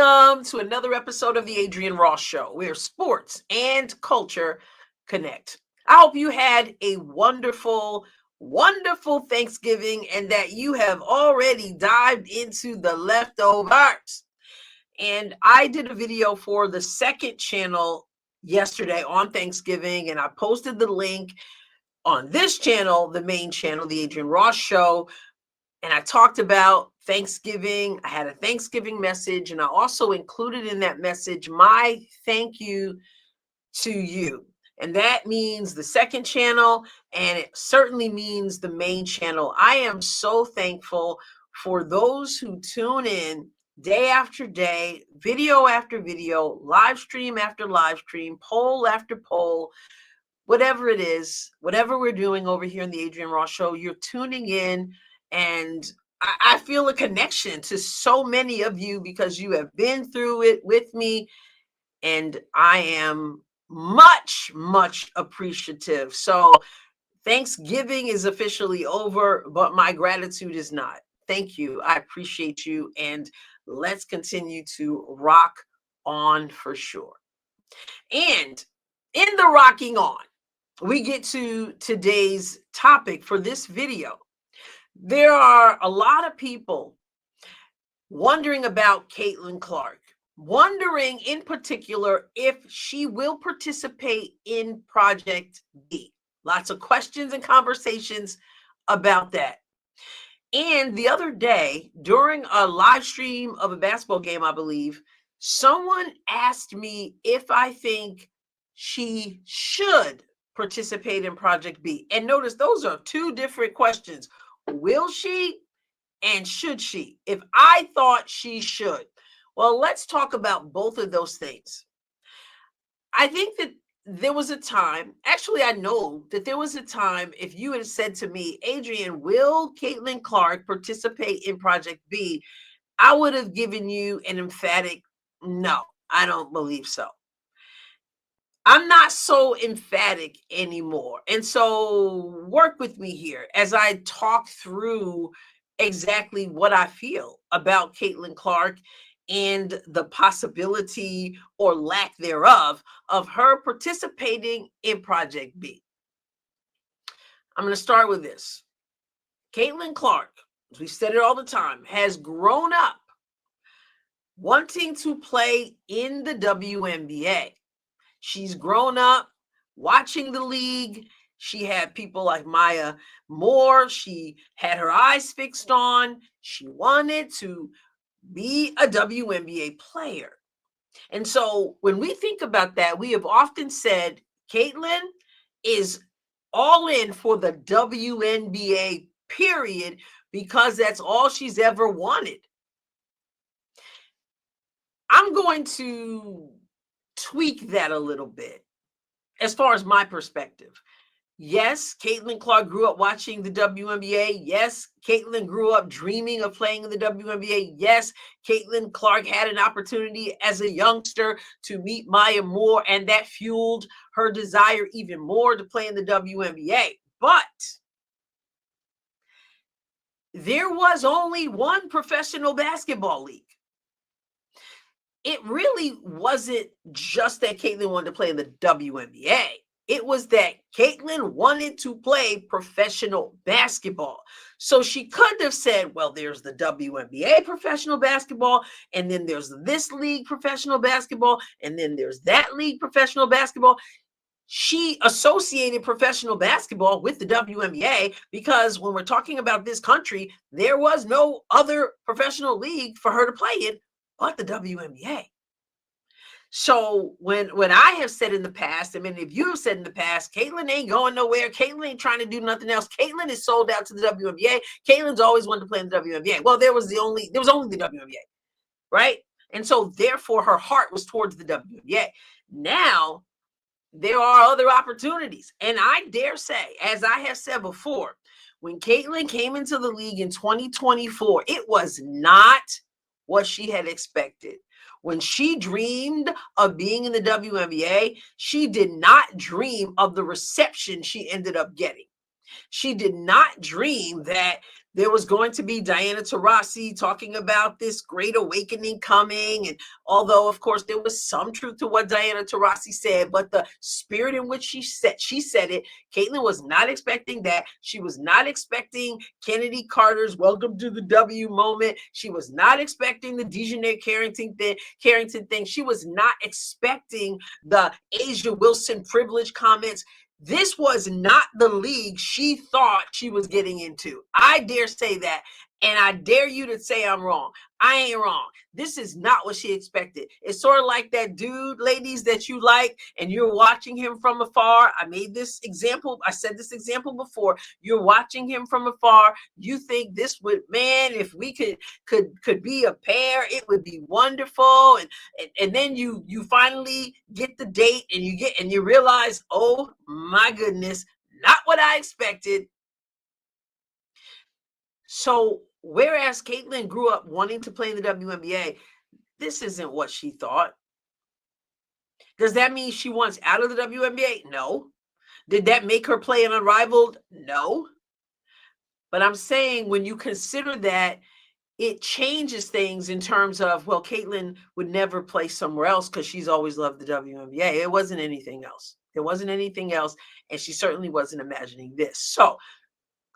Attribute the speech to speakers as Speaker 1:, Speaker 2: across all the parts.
Speaker 1: Welcome to another episode of the Adrienne Ross Show, where sports and culture connect. I hope you had a wonderful, wonderful Thanksgiving and that you have already dived into the leftovers. And I did a video for the second channel yesterday on Thanksgiving, and I posted the link on this channel, the main channel, the Adrienne Ross Show. And I talked about Thanksgiving. I had a Thanksgiving message, and I also included in that message my thank you to you. And that means the second channel, and it certainly means the main channel. I am so thankful for those who tune in day after day, video after video, live stream after live stream, poll after poll, whatever it is, whatever we're doing over here in the Adrienne Ross Show, you're tuning in. And I feel a connection to so many of you because you have been through it with me. And I am much, much appreciative. So Thanksgiving is officially over, but my gratitude is not. Thank you. I appreciate you. And let's continue to rock on for sure. And in the rocking on, we get to today's topic for this video. There are a lot of people wondering about Caitlyn Clark, wondering in particular if she will participate in Project B. Lots of questions and conversations about that. And the other day, during a live stream of a basketball game, I believe, someone asked me if I think she should participate in Project B. And notice those are two different questions. Will she and should she? If I thought she should. Well, let's talk about both of those things. I think that there was a time, actually, I know that there was a time if you had said to me, Adrienne, will Caitlyn Clark participate in Project B? I would have given you an emphatic no, I don't believe so. I'm not so emphatic anymore. And so work with me here as I talk through exactly what I feel about Caitlyn Clark and the possibility or lack thereof of her participating in Project B. I'm going to start with this. Caitlyn Clark, as we said it all the time, has grown up wanting to play in the WNBA. She's grown up watching the league. She had people like Maya Moore. She had her eyes fixed on. She wanted to be a WNBA player. And so when we think about that, we have often said Caitlyn is all in for the WNBA period because that's all she's ever wanted. I'm going to tweak that a little bit as far as my perspective. Yes, Caitlyn Clark grew up watching the WNBA. Yes, Caitlyn grew up dreaming of playing in the WNBA. Yes, Caitlyn Clark had an opportunity as a youngster to meet Maya Moore, and that fueled her desire even more to play in the WNBA. But there was only one professional basketball league. It really wasn't just that Caitlyn wanted to play in the WNBA. It was that Caitlyn wanted to play professional basketball. So she could have said, well, there's the WNBA professional basketball, and then there's this league professional basketball, and then there's that league professional basketball. She associated professional basketball with the WNBA because when we're talking about this country, there was no other professional league for her to play in but the WNBA. So when I have said in the past, I mean, if you have said in the past, Caitlyn ain't going nowhere, Caitlyn ain't trying to do nothing else, Caitlyn is sold out to the WNBA, Caitlyn's always wanted to play in the WNBA. Well, there was only the WNBA, right? And so therefore her heart was towards the WNBA. Now there are other opportunities. And I dare say, as I have said before, when Caitlyn came into the league in 2024, it was not what she had expected. When she dreamed of being in the WNBA, she did not dream of the reception she ended up getting. She did not dream that there was going to be Diana Taurasi talking about this great awakening coming. And although, of course, there was some truth to what Diana Taurasi said, but the spirit in which she said it, Caitlyn was not expecting that. She was not expecting Kennedy Carter's "Welcome to the W" moment. She was not expecting the Dejanay Carrington thing. She was not expecting the Asia Wilson privilege comments. This was not the league she thought she was getting into. I dare say that. And I dare you to say I'm wrong. I ain't wrong. This is not what she expected. It's sort of like that dude, ladies, that you like, and you're watching him from afar. I made this example. I said this example before. You're watching him from afar. You think this would, man, if we could be a pair, it would be wonderful. And then you finally get the date, and you realize, oh my goodness, not what I expected. So whereas Caitlyn grew up wanting to play in the WNBA, this isn't what she thought. Does that mean she wants out of the WNBA? No. Did that make her play an Unrivaled? No. But I'm saying when you consider that, it changes things in terms of, well, Caitlyn would never play somewhere else because she's always loved the WNBA. It wasn't anything else. There wasn't anything else. And she certainly wasn't imagining this. So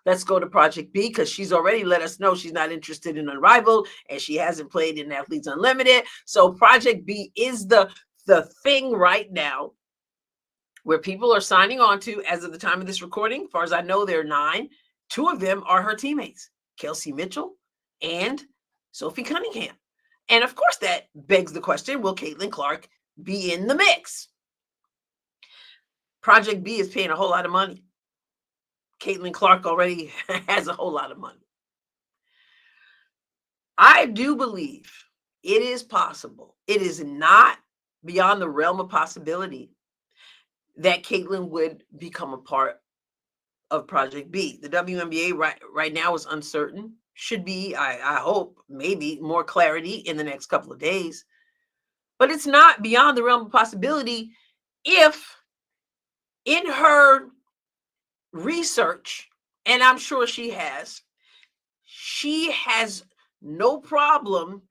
Speaker 1: let's go to Project B, because she's already let us know she's not interested in Unrivaled, and she hasn't played in Athletes Unlimited. So Project B is the thing right now where people are signing on to, as of the time of this recording. As far as I know, there are 9. 2 of them are her teammates, Kelsey Mitchell and Sophie Cunningham. And of course, that begs the question, will Caitlyn Clark be in the mix? Project B is paying a whole lot of money. Caitlyn Clark already has a whole lot of money. I do believe it is possible. It is not beyond the realm of possibility that Caitlyn would become a part of Project B. The WNBA right now is uncertain. Should be, I hope, maybe more clarity in the next couple of days. But it's not beyond the realm of possibility if in her research, and I'm sure she has no problem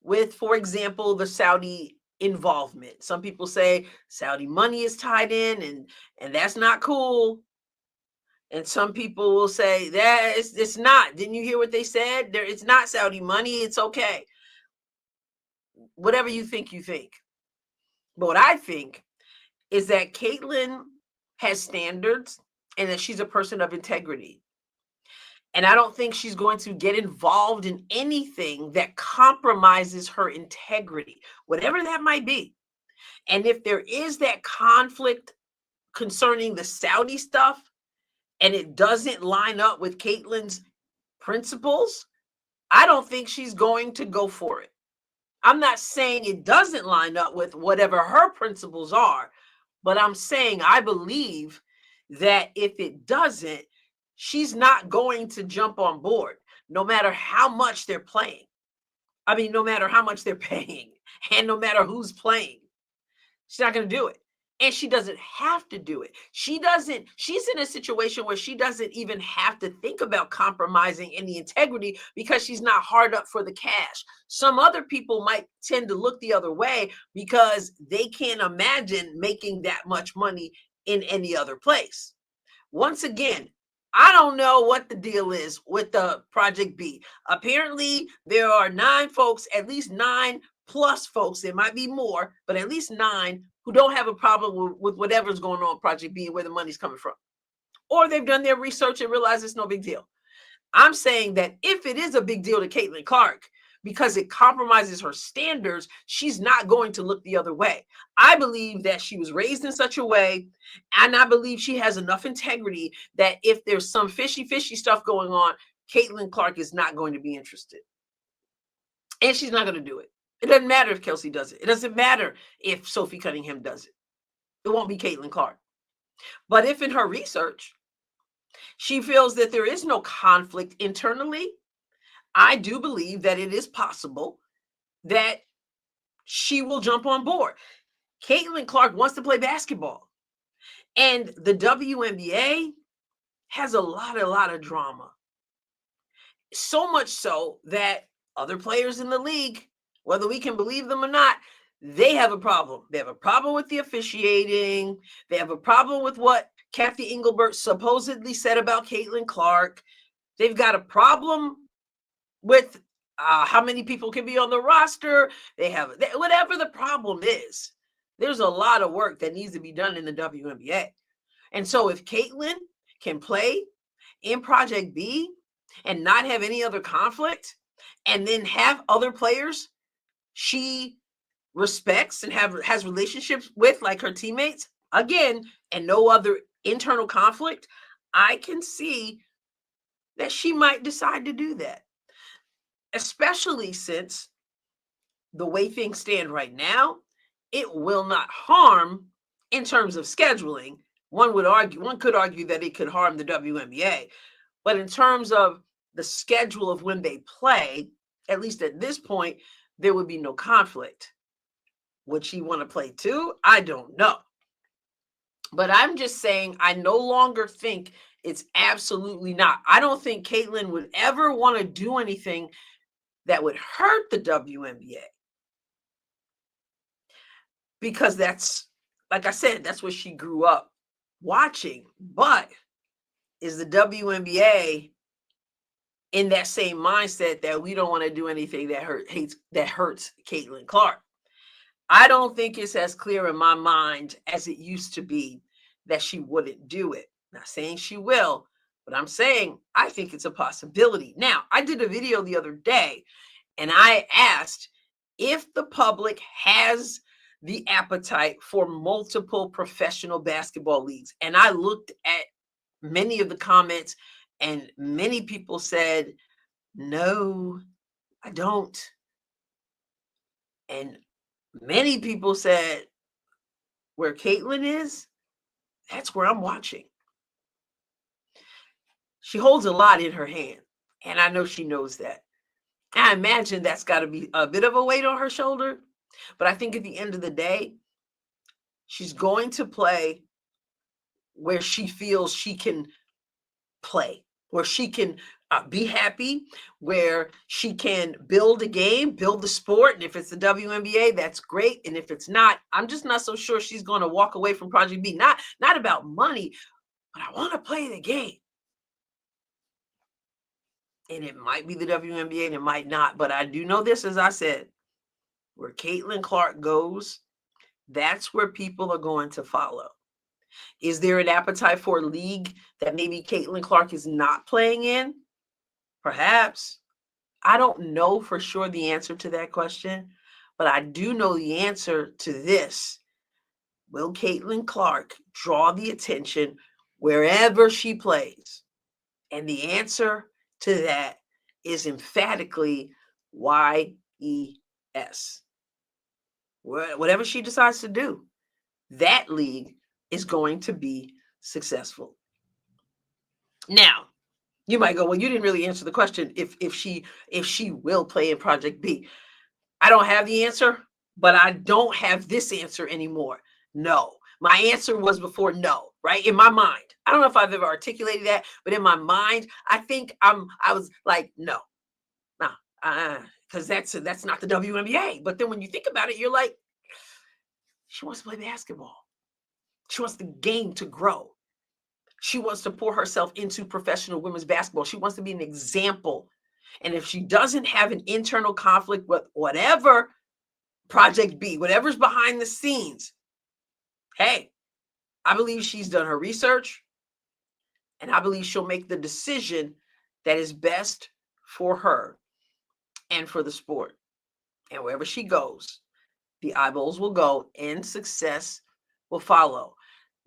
Speaker 1: with, for example, the Saudi involvement. Some people say Saudi money is tied in, and that's not cool. And some people will say that it's not. Didn't you hear what they said? It's not Saudi money. It's okay. Whatever you think, you think. But what I think is that Caitlyn has standards and that she's a person of integrity. And I don't think she's going to get involved in anything that compromises her integrity, whatever that might be. And if there is that conflict concerning the Saudi stuff, and it doesn't line up with Caitlyn's principles, I don't think she's going to go for it. I'm not saying it doesn't line up with whatever her principles are, but I'm saying I believe that if it doesn't, she's not going to jump on board, no matter how much they're playing. I mean, no matter how much they're paying, and no matter who's playing. She's not going to do it. And she doesn't have to do it. She's in a situation where she doesn't even have to think about compromising any integrity because she's not hard up for the cash. Some other people might tend to look the other way because they can't imagine making that much money in any other place. Once again, I don't know what the deal is with the Project B. Apparently, there are 9 folks, at least 9 plus folks, there might be more, but at least 9 who don't have a problem with whatever's going on Project B and where the money's coming from. Or they've done their research and realized it's no big deal. I'm saying that if it is a big deal to Caitlyn Clark, because it compromises her standards, she's not going to look the other way. I believe that she was raised in such a way, and I believe she has enough integrity that if there's some fishy stuff going on, Caitlyn Clark is not going to be interested. And she's not going to do it. It doesn't matter if Kelsey does it. It doesn't matter if Sophie Cunningham does it. It won't be Caitlyn Clark. But if in her research, she feels that there is no conflict internally, I do believe that it is possible that she will jump on board. Caitlyn Clark wants to play basketball. And the WNBA has a lot of drama. So much so that other players in the league, whether we can believe them or not, they have a problem. They have a problem with the officiating. They have a problem with what Kathy Engelbert supposedly said about Caitlin Clark. They've got a problem with how many people can be on the roster. Whatever the problem is, there's a lot of work that needs to be done in the WNBA. And so if Caitlin can play in Project B and not have any other conflict, and then have other players she respects and has relationships with, like her teammates, again, and no other internal conflict, I can see that she might decide to do that. Especially since the way things stand right now, it will not harm in terms of scheduling. One could argue that it could harm the WNBA, but in terms of the schedule of when they play, at least at this point, there would be no conflict. Would she want to play too? I don't know. But I'm just saying, I no longer think it's absolutely not. I don't think Caitlin would ever want to do anything that would hurt the WNBA. Because that's, like I said, that's what she grew up watching. But is the WNBA in that same mindset that we don't want to do anything that hurts Caitlin Clark? I don't think it's as clear in my mind as it used to be that she wouldn't do it. Not saying she will, but I'm saying I think it's a possibility. Now, I did a video the other day and I asked if the public has the appetite for multiple professional basketball leagues. And I looked at many of the comments and many people said, no, I don't. And many people said, where Caitlin is, that's where I'm watching. She holds a lot in her hand, and I know she knows that. I imagine that's got to be a bit of a weight on her shoulder, but I think at the end of the day, she's going to play where she feels she can play, where she can be happy, where she can build a game, build the sport. And if it's the WNBA, that's great. And if it's not, I'm just not so sure she's going to walk away from Project B. Not about money, but I want to play the game. And it might be the WNBA and it might not. But I do know this, as I said, where Caitlin Clark goes, that's where people are going to follow. Is there an appetite for a league that maybe Caitlin Clark is not playing in? Perhaps. I don't know for sure the answer to that question, but I do know the answer to this. Will Caitlin Clark draw the attention wherever she plays? And the answer to that is emphatically YES. Whatever she decides to do, that league is going to be successful. Now, you might go, well, you didn't really answer the question if she will play in Project B. I don't have the answer, but I don't have this answer anymore. No. My answer was before no, right? In my mind. I don't know if I've ever articulated that, but in my mind, I think I was like, no. Because that's not the WNBA. But then when you think about it, you're like, she wants to play basketball. She wants the game to grow. She wants to pour herself into professional women's basketball. She wants to be an example. And if she doesn't have an internal conflict with whatever Project B, whatever's behind the scenes, hey, I believe she's done her research, and I believe she'll make the decision that is best for her and for the sport. And wherever she goes, the eyeballs will go and success will follow.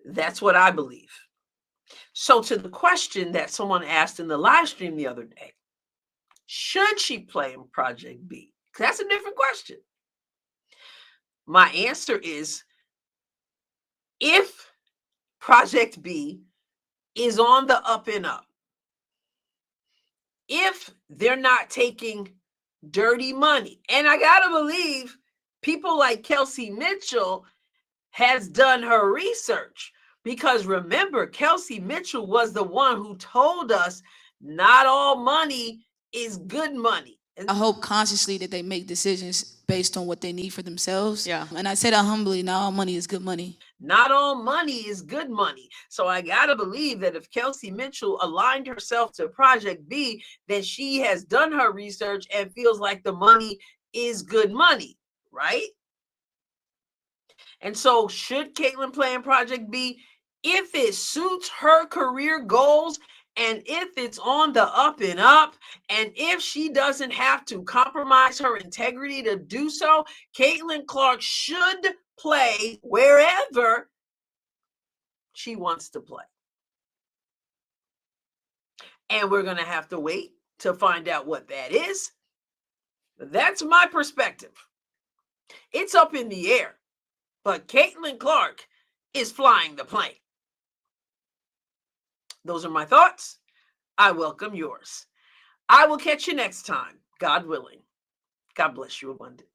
Speaker 1: That's what I believe. So to the question that someone asked in the live stream the other day, should she play in Project B? That's a different question. My answer is, if Project B is on the up and up, if they're not taking dirty money, and I gotta believe people like Kelsey Mitchell has done her research, Because remember, Kelsey Mitchell was the one who told us not all money is good money.
Speaker 2: I hope consciously that they make decisions based on what they need for themselves. Yeah. And I say that humbly, not all money is good money.
Speaker 1: Not all money is good money. So I got to believe that if Kelsey Mitchell aligned herself to Project B, then she has done her research and feels like the money is good money, right? And so should Caitlyn play in Project B? If it suits her career goals, and if it's on the up and up, and if she doesn't have to compromise her integrity to do so, Caitlyn Clark should play wherever she wants to play. And we're going to have to wait to find out what that is. That's my perspective. It's up in the air, but Caitlyn Clark is flying the plane. Those are my thoughts. I welcome yours. I will catch you next time, God willing. God bless you abundantly.